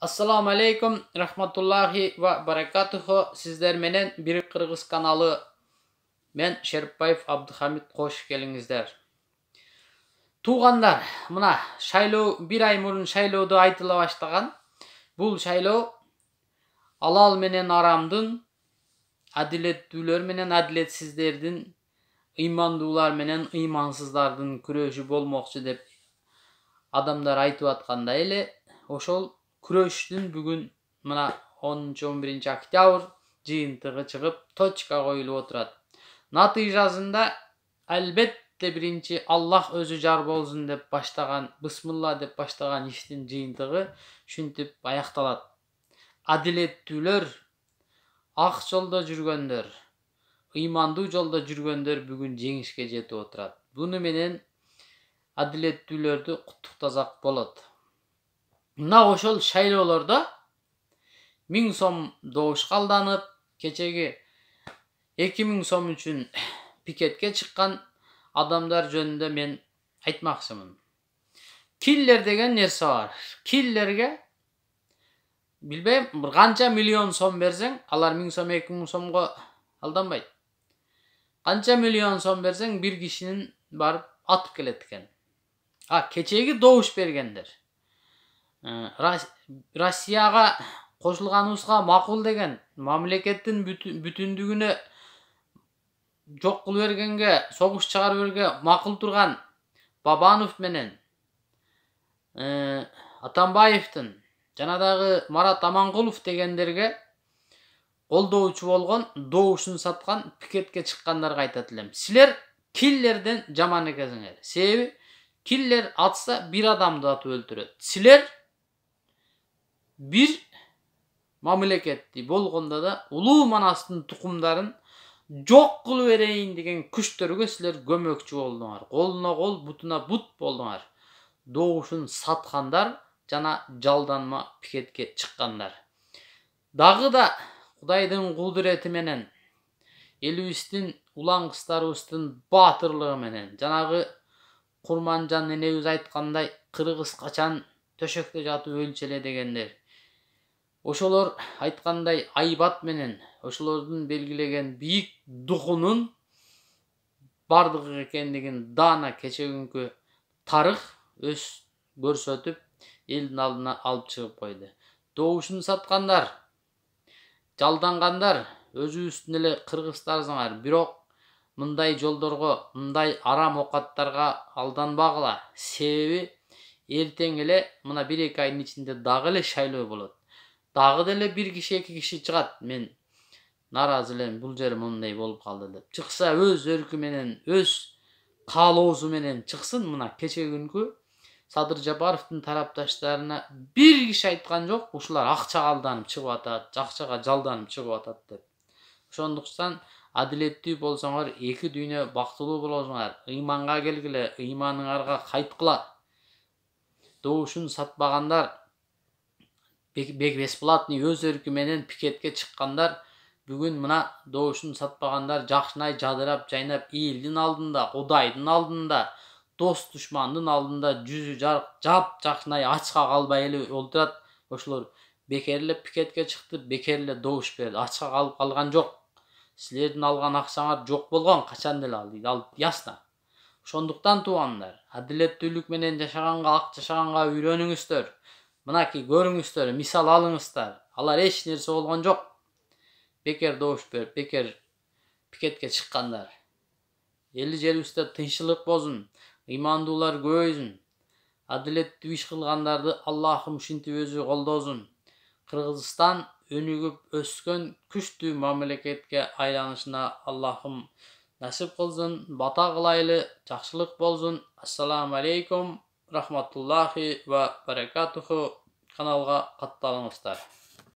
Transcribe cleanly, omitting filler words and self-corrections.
Assalamu alaikum, rahmatullahi wa barakatuhu. Sizler menen bir Kırgız kanalı. Men Şeripbayev Abdulhamid, hoş gelingizler. Tuğanlar, mına şayloo bir ay murun şayloodu aytıla başlagan. Bul şayloo alal menen aramdın, adilettүүлөр menen adiletsizlerдин, ыймандуулар менен ыймансыздардын күрөшү болмокчу деп адамдар айтып аткандай эле, ошол күрөштүн бүгүн мына 10-11 октябрь жыйынтыгы чыгып, точка коюлуп отурат. Натыйжасында албетте биринчи Аллах өзү жар болсун деп баштаган, бисмилла деп баштаган иштин жыйынтыгы ушинтип аякталат. Адилеттүүлөр, ак жолдо жүргөндөр, ыймандуу жолдо жүргөндөр бүгүн жеңишке жетип отурат. Буну менен адилеттүүлөрдү куттуктасак болот. Мына ошол шайлоолордо 1000 сом добуш калданып, кечеги 2000 сом үчүн пикетке чыккан адамдар жөнүндө мен айтмакчымын. Киллер деген нерсе бар. Киллерге билбейм, бир канча миллион сом берсең, алар 1000 сом 2000 сомго алданбайт. Канча миллион сом берсең, бир кишинин барып атып келет экен. Кечеги добуш бергендер. Россияга кошулганыбызга макул деген, мамлекеттин бүтүндүгүнө жок кылып бергенге, согуш чыгарып берге макул турган Бабанов менен Атамбаевдин жана дагы Марат Аманкулов дегендерге колдоочу болгон, добушун саткан, пикетке чыккандарга айтат элем. Силер киллерден жаман экенсиңер. Себеби киллер атса бир адамды атып өлтүрөт. Силер bir мамлекетти болгондо да улуу Манастын тукумдарын жок кылып берейин деген күчтөргө силер көмөкчү болдуңар. Колуна кол, бутуна бут болдуңар. Добушун саткандар жана жалданма пикетке чыккандар. Дагы да Кудайдын кудурети менен, элибиздин, улан кыздарыбыздын баатырлыгы менен, жанагы Курманжан энебиз айткандай, кыргыз качан төшөктө жатып өлчү эле дегендер. Ошолор айткандай айбат менен, ошолордун белгилеген бийик духунун бардыгы экендигин даана кечегүнкү тарых өз көрсөтүп, элдин алдына алып чыгып койду. Добушун саткандар, жалдангандар өзүбүздүн эле кыргыздарсыңар, бирок мындай жолдорго, мындай арам окаттарга алданбагыла. Себеби эртең эле мына 1-2 айдын ичинде дагы эле шайлоо болот. Дагы деле бир киши, 2 киши чыгат. Мен наразы элем, бул жер мындай болуп калды деп. Чыкса өз өркү менен, өз каалоосу менен чыксын. Мына кечеги күнкү Садыр Жапаровдун тарапташтарына бир киши айткан жок, ушулар акчага алданып чыгып атат, акчага жалданып чыгып атат деп. Ошондуктан адилеттүү болсоңор, эки дүйнө бактылуу болосуңар. Ыйманга келгиле, ыйманыңарга кайткыла. Добушун сатпагандар, бесплатный өз өркү менен пикетке чыккандар, бүгүн мына добушун сатпагандар жакшынай жадырап, жайнап, элдин алдында, Кудайдын алдында, дос душмандын алдында жүзү жап жакшынай ачка калбай эле олтурат. Ошолор бекер эле пикетке чыкты, бекер эле добуш берди, ачка калып калган жок. Силердин алган акчаңар жок болгон, качан деле ал ясно. Ошондуктан туугандар, адилеттүүлүк менен жашаганга, ак жашаганга үйрөнүңүздөр. Мынакей көрүңүздөр, мисал алыңыздар. Алар эч нерсе болгон жок. Бекер добуш берип, бекер пикетке чыккандар. Эл жерибизде тынччылык болсун, ыймандуулар көбөйсүн. Адилеттүү иш кылгандарды Аллахым ушинтип өзү колдосун. Кыргызстан өнүгүп өскөн күчтүү мамлекетке айланышына Аллахым насип кылсын. Бата кылайлы, жакшылык болсун. Ассаламу алейкум, рахматуллахи ва баракатуху. Каналга катталыңыздар.